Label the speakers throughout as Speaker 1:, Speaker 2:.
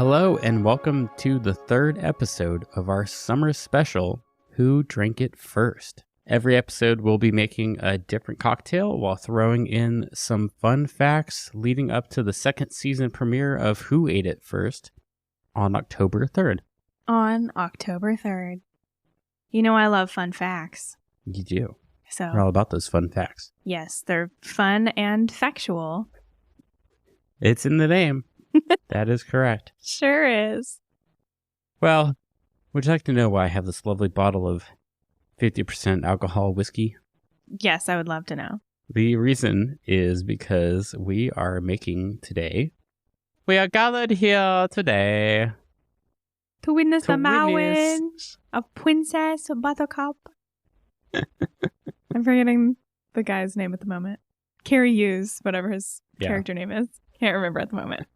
Speaker 1: Hello and welcome to the third episode of our summer special, Who Drank It First? Every episode we'll be making a different cocktail while throwing in some fun facts leading up to the second season premiere of Who Ate It First on October 3rd.
Speaker 2: On October 3rd. You know I love fun facts.
Speaker 1: You do.
Speaker 2: So
Speaker 1: We're all about those fun facts.
Speaker 2: yes, they're fun and factual.
Speaker 1: It's in the name. That is correct.
Speaker 2: Sure is.
Speaker 1: Well, would you like to know why I have this lovely bottle of 50% alcohol whiskey?
Speaker 2: Yes, I would love to know.
Speaker 1: The reason is because we are gathered here today
Speaker 2: To witness
Speaker 1: to
Speaker 2: the marriage of Princess Buttercup. I'm forgetting the guy's name at the moment. Carrie Hughes, whatever his character name is. Can't remember at the moment.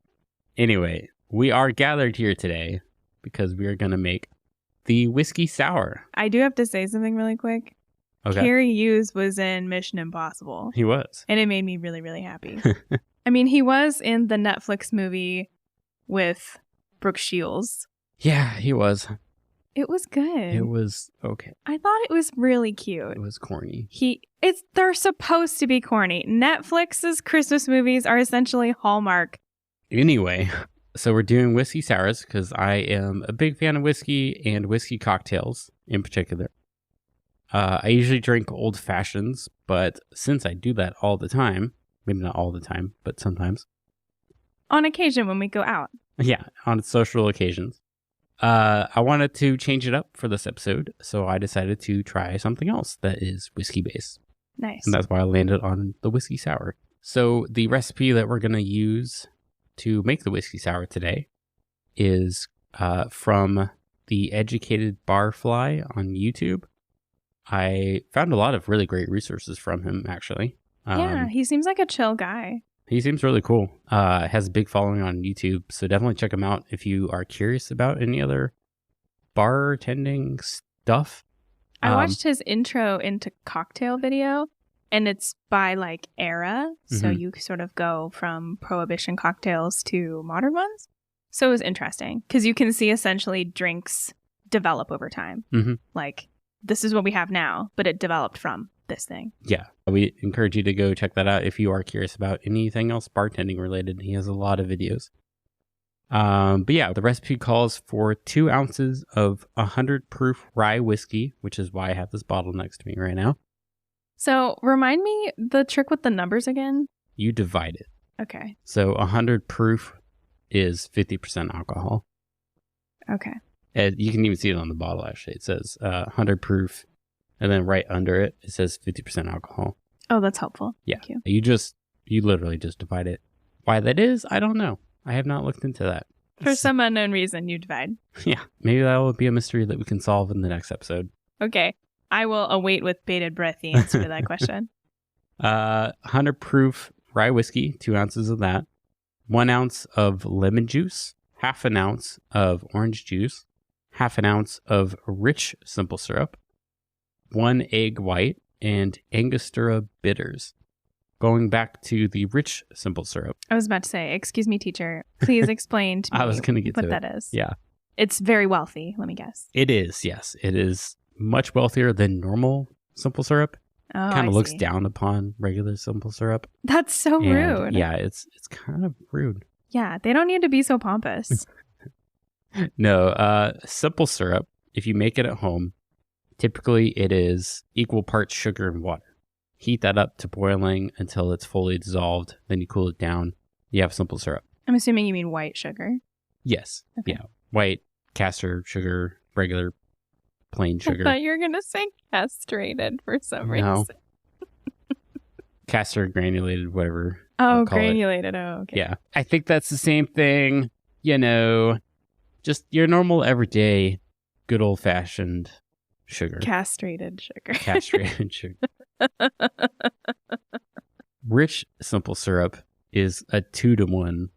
Speaker 1: Anyway, we are gathered here today because we are going to make the whiskey sour.
Speaker 2: I do have to say something really quick.
Speaker 1: Okay.
Speaker 2: Carrie Hughes was in Mission Impossible.
Speaker 1: He was.
Speaker 2: And it made me really, really happy. I mean, he was in the Netflix movie with Brooke Shields.
Speaker 1: Yeah, he was.
Speaker 2: It was good.
Speaker 1: It was okay.
Speaker 2: I thought it was really cute.
Speaker 1: It was corny.
Speaker 2: They're supposed to be corny. Netflix's Christmas movies are essentially Hallmark.
Speaker 1: Anyway, so we're doing whiskey sours because I am a big fan of whiskey and whiskey cocktails in particular. I usually drink old fashions, but since I do that all the time, maybe not all the time, but sometimes.
Speaker 2: On occasion when we go out.
Speaker 1: Yeah, on social occasions. I wanted to change it up for this episode, so I decided to try something else that is whiskey based.
Speaker 2: Nice.
Speaker 1: And that's why I landed on the whiskey sour. So the recipe that we're going to use to make the whiskey sour today is from the Educated Barfly on YouTube. I found a lot of really great resources from him, actually.
Speaker 2: Yeah, he seems like a chill guy.
Speaker 1: He seems really cool. Has a big following on YouTube, so definitely check him out if you are curious about any other bartending stuff.
Speaker 2: I watched his intro into cocktail video, and it's by like era. So you sort of go from Prohibition cocktails to modern ones. So it was interesting because you can see essentially drinks develop over time.
Speaker 1: Mm-hmm.
Speaker 2: Like, this is what we have now, but it developed from this thing.
Speaker 1: Yeah, we encourage you to go check that out if you are curious about anything else bartending related. He has a lot of videos. But yeah, the recipe calls for 2 ounces of 100 proof rye whiskey, which is why I have this bottle next to me right now.
Speaker 2: So remind me the trick with the numbers again.
Speaker 1: You divide it.
Speaker 2: Okay.
Speaker 1: So 100 proof is 50% alcohol.
Speaker 2: Okay.
Speaker 1: And you can even see it on the bottle, actually. It says 100 proof, and then right under it, it says 50% alcohol.
Speaker 2: Oh, that's helpful.
Speaker 1: Yeah.
Speaker 2: Thank you.
Speaker 1: You literally just divide it. Why that is, I don't know. I have not looked into that.
Speaker 2: For some unknown reason, you divide.
Speaker 1: Yeah. Maybe that will be a mystery that we can solve in the next episode.
Speaker 2: Okay. I will await with bated breath the answer to that question.
Speaker 1: 100 proof rye whiskey, 2 ounces of that. 1 ounce of lemon juice. Half an ounce of orange juice. Half an ounce of rich simple syrup. 1 egg white. And Angostura bitters. Going back to the rich simple syrup.
Speaker 2: I was about to say, excuse me, teacher. Please explain to me
Speaker 1: I was going to get
Speaker 2: what
Speaker 1: to
Speaker 2: that
Speaker 1: it.
Speaker 2: is.
Speaker 1: Yeah.
Speaker 2: It's very wealthy, let me guess.
Speaker 1: It is, yes. It is much wealthier than normal simple syrup.
Speaker 2: Oh,
Speaker 1: Kind
Speaker 2: I
Speaker 1: of looks
Speaker 2: see.
Speaker 1: down upon regular simple syrup.
Speaker 2: That's so
Speaker 1: And,
Speaker 2: rude.
Speaker 1: Yeah, it's kind of rude.
Speaker 2: Yeah, they don't need to be so pompous.
Speaker 1: No, simple syrup, if you make it at home, typically it is equal parts sugar and water. Heat that up to boiling until it's fully dissolved. Then you cool it down. You have simple syrup.
Speaker 2: I'm assuming you mean white sugar.
Speaker 1: Yes.
Speaker 2: Okay.
Speaker 1: Yeah. White, castor sugar, regular, plain sugar.
Speaker 2: I thought you were going to say castrated for some reason.
Speaker 1: Castor, granulated, whatever.
Speaker 2: Oh,
Speaker 1: I'll call it.
Speaker 2: granulated. Oh, okay.
Speaker 1: Yeah. I think that's the same thing. You know, just your normal everyday, good old fashioned sugar.
Speaker 2: Castrated sugar.
Speaker 1: Castrated sugar. Rich simple syrup is a 2-to-1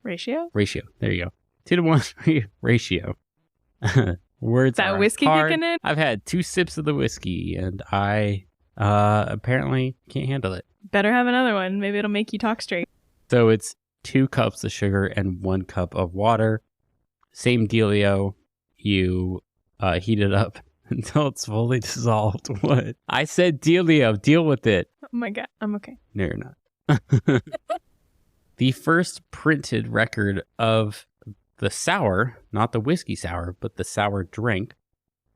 Speaker 2: Ratio?
Speaker 1: ratio. There you go. 2-to-1 ratio. Words
Speaker 2: Is that
Speaker 1: are
Speaker 2: whiskey
Speaker 1: hard.
Speaker 2: kicking in?
Speaker 1: I've had 2 sips of the whiskey and I apparently can't handle it.
Speaker 2: Better have another one. Maybe it'll make you talk straight.
Speaker 1: So it's 2 cups of sugar and 1 cup of water. Same dealio. You heat it up until it's fully dissolved. What? I said dealio. Deal with it.
Speaker 2: Oh my God. I'm okay.
Speaker 1: No, you're not. The first printed record of the sour, not the whiskey sour, but the sour drink,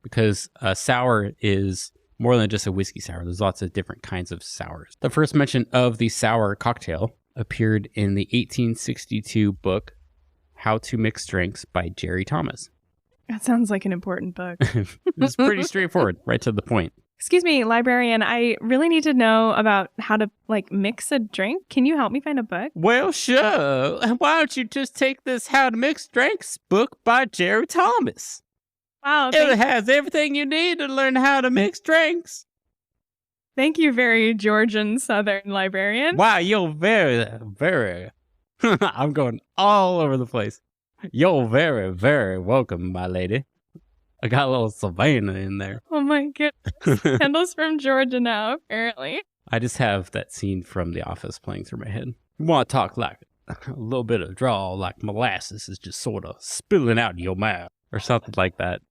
Speaker 1: because a sour is more than just a whiskey sour. There's lots of different kinds of sours. The first mention of the sour cocktail appeared in the 1862 book, How to Mix Drinks by Jerry Thomas.
Speaker 2: That sounds like an important book.
Speaker 1: It's pretty straightforward, right to the point.
Speaker 2: Excuse me, librarian. I really need to know about how to mix a drink. Can you help me find a book?
Speaker 1: Well, sure. Why don't you just take this How to Mix Drinks book by Jerry Thomas?
Speaker 2: Wow.
Speaker 1: It has everything you need to learn how to mix drinks.
Speaker 2: Thank you, very Georgian Southern librarian.
Speaker 1: Wow, you're very, very... I'm going all over the place. You're very, very welcome, my lady. I got a little Savannah in there.
Speaker 2: Oh my goodness. Kendall's from Georgia now, apparently.
Speaker 1: I just have that scene from The Office playing through my head. You want to talk like a little bit of drawl, like molasses is just sort of spilling out of your mouth, or something like that.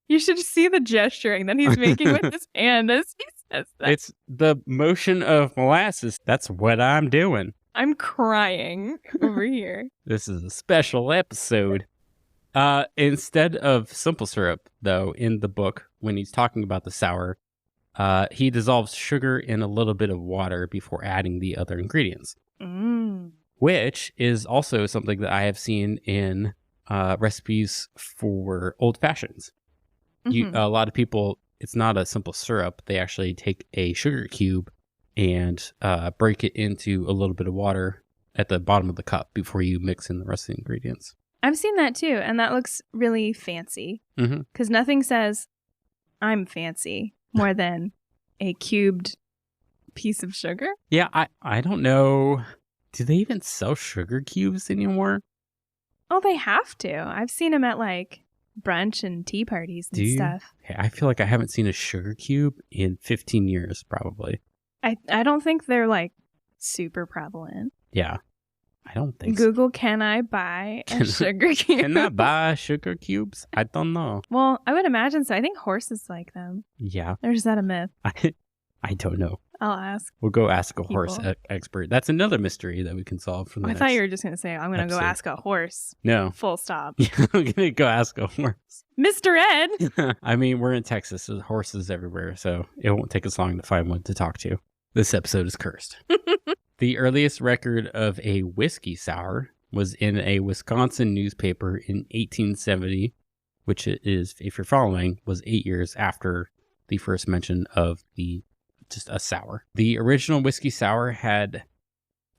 Speaker 2: You should see the gesturing that he's making with his hand as he says that.
Speaker 1: It's the motion of molasses. That's what I'm doing.
Speaker 2: I'm crying over here.
Speaker 1: This is a special episode. Instead of simple syrup, though, in the book, when he's talking about the sour, he dissolves sugar in a little bit of water before adding the other ingredients. Which is also something that I have seen in recipes for old fashions. A lot of people, it's not a simple syrup. They actually take a sugar cube and break it into a little bit of water at the bottom of the cup before you mix in the rest of the ingredients.
Speaker 2: I've seen that too, and that looks really fancy. Because nothing says, I'm fancy, more than a cubed piece of sugar.
Speaker 1: Yeah, I don't know. Do they even sell sugar cubes anymore?
Speaker 2: Oh, they have to. I've seen them at brunch and tea parties and stuff.
Speaker 1: I feel like I haven't seen a sugar cube in 15 years, probably.
Speaker 2: I don't think they're super prevalent.
Speaker 1: Yeah, I don't think
Speaker 2: Google, can I buy a sugar cube?
Speaker 1: Can I buy sugar cubes? I don't know.
Speaker 2: Well, I would imagine so. I think horses like them.
Speaker 1: Yeah.
Speaker 2: Or is that a myth?
Speaker 1: I don't know.
Speaker 2: I'll ask.
Speaker 1: We'll go ask a horse expert. That's another mystery that we can solve for the next
Speaker 2: thought you were just going to say, I'm going to go ask a horse.
Speaker 1: No.
Speaker 2: Full stop.
Speaker 1: I'm going to go ask a horse.
Speaker 2: Mr. Ed!
Speaker 1: I mean, we're in Texas. So there's horses everywhere, so it won't take us long to find one to talk to. This episode is cursed. The earliest record of a whiskey sour was in a Wisconsin newspaper in 1870, which is, if you're following, was 8 years after the first mention of just a sour. The original whiskey sour had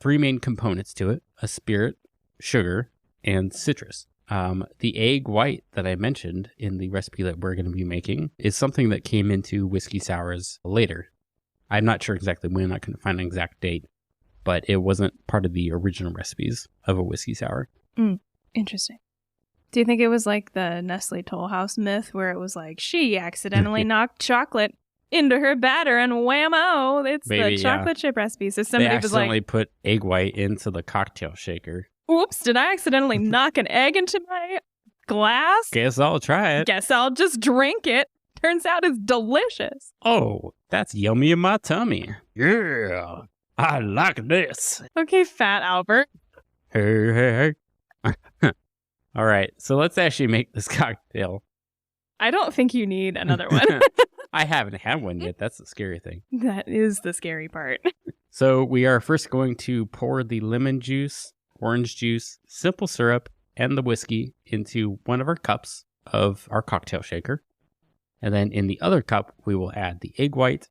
Speaker 1: 3 main components to it: a spirit, sugar, and citrus. The egg white that I mentioned in the recipe that we're going to be making is something that came into whiskey sours later. I'm not sure exactly when. I couldn't find an exact date, but it wasn't part of the original recipes of a whiskey sour.
Speaker 2: Interesting. Do you think it was like the Nestle Toll House myth where it was she accidentally knocked chocolate into her batter and whammo, it's the chocolate chip recipe. So somebody
Speaker 1: they accidentally put egg white into the cocktail shaker.
Speaker 2: Oops, did I accidentally knock an egg into my glass?
Speaker 1: Guess I'll try it.
Speaker 2: Guess I'll just drink it. Turns out it's delicious.
Speaker 1: Oh, that's yummy in my tummy. Yeah, I like this.
Speaker 2: Okay, Fat Albert.
Speaker 1: Hey. All right, so let's actually make this cocktail.
Speaker 2: I don't think you need another one.
Speaker 1: I haven't had one yet. That's the scary thing.
Speaker 2: That is the scary part.
Speaker 1: So we are first going to pour the lemon juice, orange juice, simple syrup, and the whiskey into one of our cups of our cocktail shaker. And then in the other cup, we will add the egg white.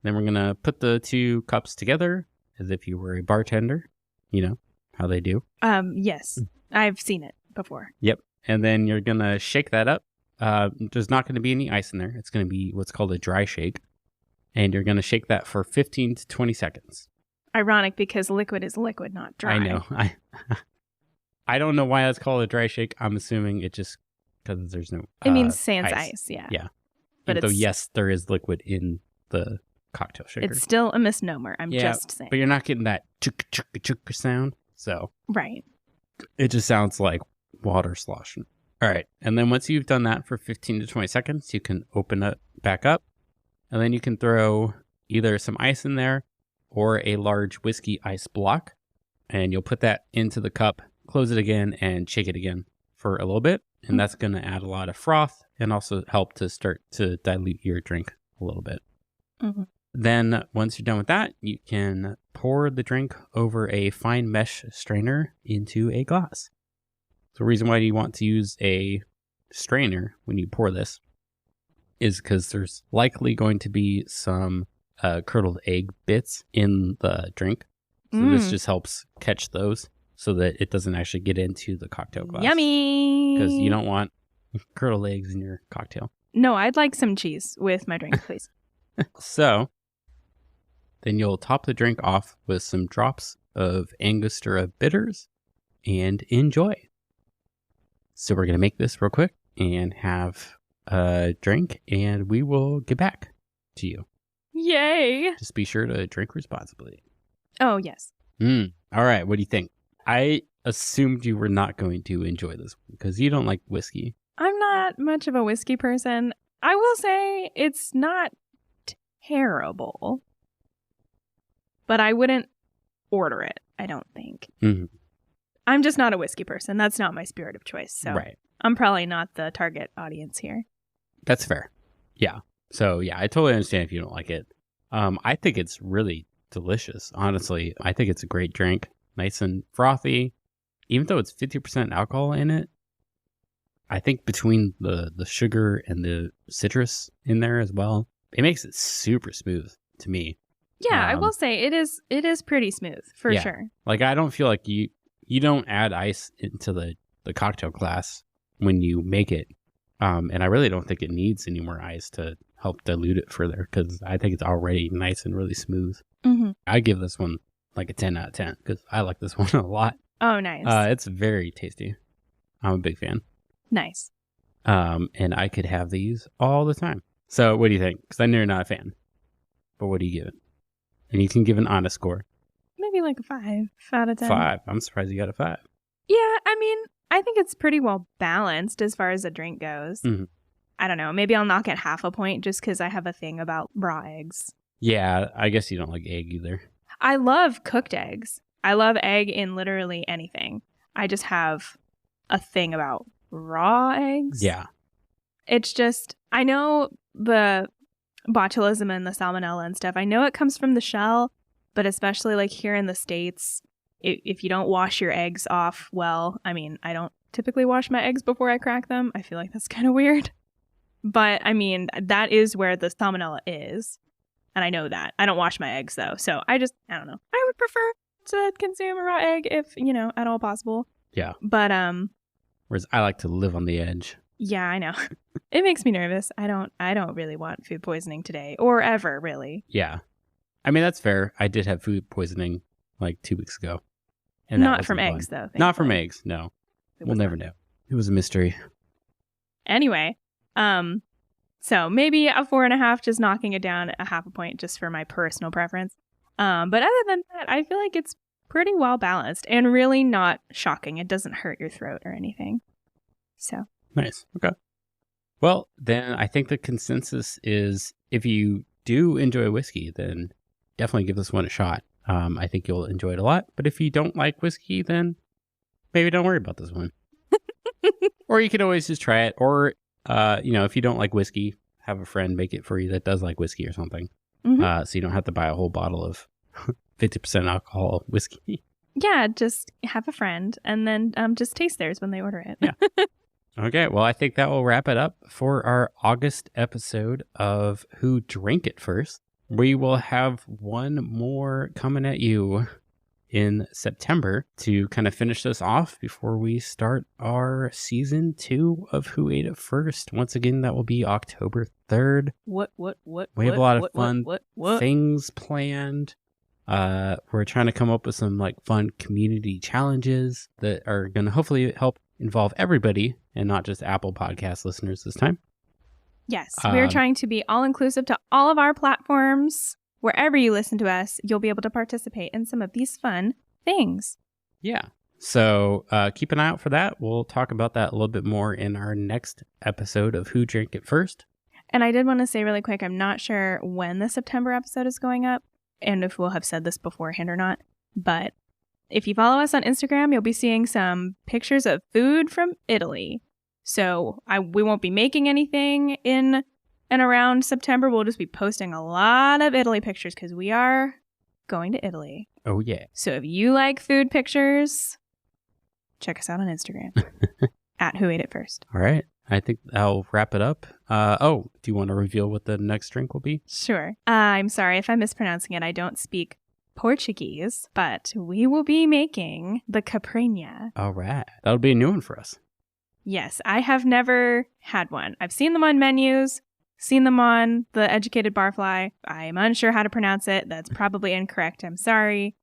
Speaker 1: Then we're going to put the 2 cups together as if you were a bartender. You know how they do.
Speaker 2: Yes, I've seen it before.
Speaker 1: Yep. And then you're going to shake that up. There's not going to be any ice in there. It's going to be what's called a dry shake. And you're going to shake that for 15 to 20 seconds.
Speaker 2: Ironic, because liquid is liquid, not dry.
Speaker 1: I know. I don't know why that's called a dry shake. I'm assuming it just because there's no
Speaker 2: it means sans ice. Yeah.
Speaker 1: Yeah.
Speaker 2: But
Speaker 1: though, yes, there is liquid in the cocktail shaker.
Speaker 2: It's still a misnomer. I'm just saying.
Speaker 1: But you're not getting that chuk chuk chuk sound. So
Speaker 2: Right.
Speaker 1: it just sounds like water sloshing. All right. And then once you've done that for 15 to 20 seconds, you can open it back up. And then you can throw either some ice in there or a large whiskey ice block. And you'll put that into the cup, close it again, and shake it again for a little bit. And that's going to add a lot of froth and also help to start to dilute your drink a little bit.
Speaker 2: Mm-hmm.
Speaker 1: Then once you're done with that, you can pour the drink over a fine mesh strainer into a glass. So the reason why you want to use a strainer when you pour this is because there's likely going to be some curdled egg bits in the drink. So this just helps catch those so that it doesn't actually get into the cocktail glass.
Speaker 2: Yummy!
Speaker 1: Because you don't want curdled eggs in your cocktail.
Speaker 2: No, I'd like some cheese with my drink, please.
Speaker 1: So then you'll top the drink off with some drops of Angostura bitters and enjoy. So we're going to make this real quick and have a drink, and we will get back to you.
Speaker 2: Yay!
Speaker 1: Just be sure to drink responsibly.
Speaker 2: Oh, yes.
Speaker 1: All right. What do you think? I assumed you were not going to enjoy this one because you don't like whiskey.
Speaker 2: I'm not much of a whiskey person. I will say it's not terrible, but I wouldn't order it, I don't think.
Speaker 1: Mm-hmm.
Speaker 2: I'm just not a whiskey person. That's not my spirit of choice. So
Speaker 1: Right.
Speaker 2: I'm probably not the target audience here.
Speaker 1: That's fair. Yeah. So, yeah, I totally understand if you don't like it. I think it's really delicious. Honestly, I think it's a great drink. Nice and frothy. Even though it's 50% alcohol in it, I think between the sugar and the citrus in there as well, it makes it super smooth to me.
Speaker 2: Yeah, I will say it is pretty smooth for sure.
Speaker 1: Like, I don't feel like you don't add ice into the cocktail glass when you make it. And I really don't think it needs any more ice to help dilute it further because I think it's already nice and really smooth.
Speaker 2: Mm-hmm. I
Speaker 1: give this one like a 10 out of 10 because I like this one a lot.
Speaker 2: Oh, nice.
Speaker 1: It's very tasty. I'm a big fan.
Speaker 2: Nice.
Speaker 1: And I could have these all the time. So what do you think? Because I know you're not a fan. But what do you give it? And you can give an honest score.
Speaker 2: Maybe like a 5 out of 10.
Speaker 1: 5. I'm surprised you got a 5.
Speaker 2: Yeah, I mean, I think it's pretty well balanced as far as a drink goes.
Speaker 1: Mm-hmm.
Speaker 2: I don't know. Maybe I'll knock it half a point just because I have a thing about raw eggs.
Speaker 1: Yeah, I guess you don't like egg either.
Speaker 2: I love cooked eggs. I love egg in literally anything. I just have a thing about raw eggs.
Speaker 1: Yeah.
Speaker 2: It's just, I know the botulism and the salmonella and stuff. I know it comes from the shell, but especially like here in the States, if you don't wash your eggs off well, I mean, I don't typically wash my eggs before I crack them. I feel like that's kind of weird. But I mean, that is where the salmonella is. And I know that. I don't wash my eggs though. So I don't know. I would prefer to consume a raw egg if, at all possible.
Speaker 1: Yeah.
Speaker 2: But
Speaker 1: whereas I like to live on the edge.
Speaker 2: Yeah, I know. It makes me nervous. I don't really want food poisoning today or ever, really.
Speaker 1: Yeah. I mean, that's fair. I did have food poisoning like 2 weeks ago.
Speaker 2: And not from eggs, though. Thankfully.
Speaker 1: Not from eggs, no. We'll never know. It was a mystery.
Speaker 2: Anyway, so maybe a 4.5, just knocking it down a half a point just for my personal preference. But other than that, I feel like it's pretty well balanced and really not shocking. It doesn't hurt your throat or anything. So
Speaker 1: nice. Okay. Well, then I think the consensus is if you do enjoy whiskey, then definitely give this one a shot. I think you'll enjoy it a lot. But if you don't like whiskey, then maybe don't worry about this one. Or you could always just try it. Or, if you don't like whiskey, have a friend make it for you that does like whiskey or something. Mm-hmm. So you don't have to buy a whole bottle of 50% alcohol whiskey.
Speaker 2: Yeah, just have a friend and then just taste theirs when they order it.
Speaker 1: Yeah. Okay, well, I think that will wrap it up for our August episode of Who Drank It First. We will have one more coming at you in September to kind of finish this off before we start our season 2 of Who Ate It First. Once again, that will be October 3rd.
Speaker 2: What?
Speaker 1: We have a lot of fun things planned. We're trying to come up with some fun community challenges that are going to hopefully help involve everybody and not just Apple Podcast listeners this time.
Speaker 2: Yes, we're trying to be all-inclusive to all of our platforms. Wherever you listen to us, you'll be able to participate in some of these fun things.
Speaker 1: Yeah. So keep an eye out for that. We'll talk about that a little bit more in our next episode of Who Drank It First.
Speaker 2: And I did want to say really quick, I'm not sure when the September episode is going up and if we'll have said this beforehand or not. But if you follow us on Instagram, you'll be seeing some pictures of food from Italy. So we won't be making anything in and around September. We'll just be posting a lot of Italy pictures because we are going to Italy.
Speaker 1: Oh, yeah.
Speaker 2: So if you like food pictures, check us out on Instagram at Who Ate It First.
Speaker 1: All right. I think I'll wrap it up. Do you want to reveal what the next drink will be?
Speaker 2: Sure. I'm sorry if I'm mispronouncing it. I don't speak Portuguese, but we will be making the Caipirinha.
Speaker 1: All right. That'll be a new one for us.
Speaker 2: Yes, I have never had one. I've seen them on menus, seen them on the Educated Barfly. I'm unsure how to pronounce it. That's probably incorrect. I'm sorry.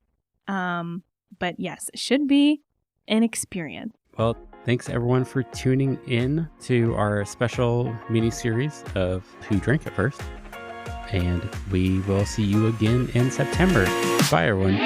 Speaker 2: But yes, it should be an experience.
Speaker 1: Well, thanks everyone for tuning in to our special mini-series of Who Drank It First. And we will see you again in September. Bye, everyone.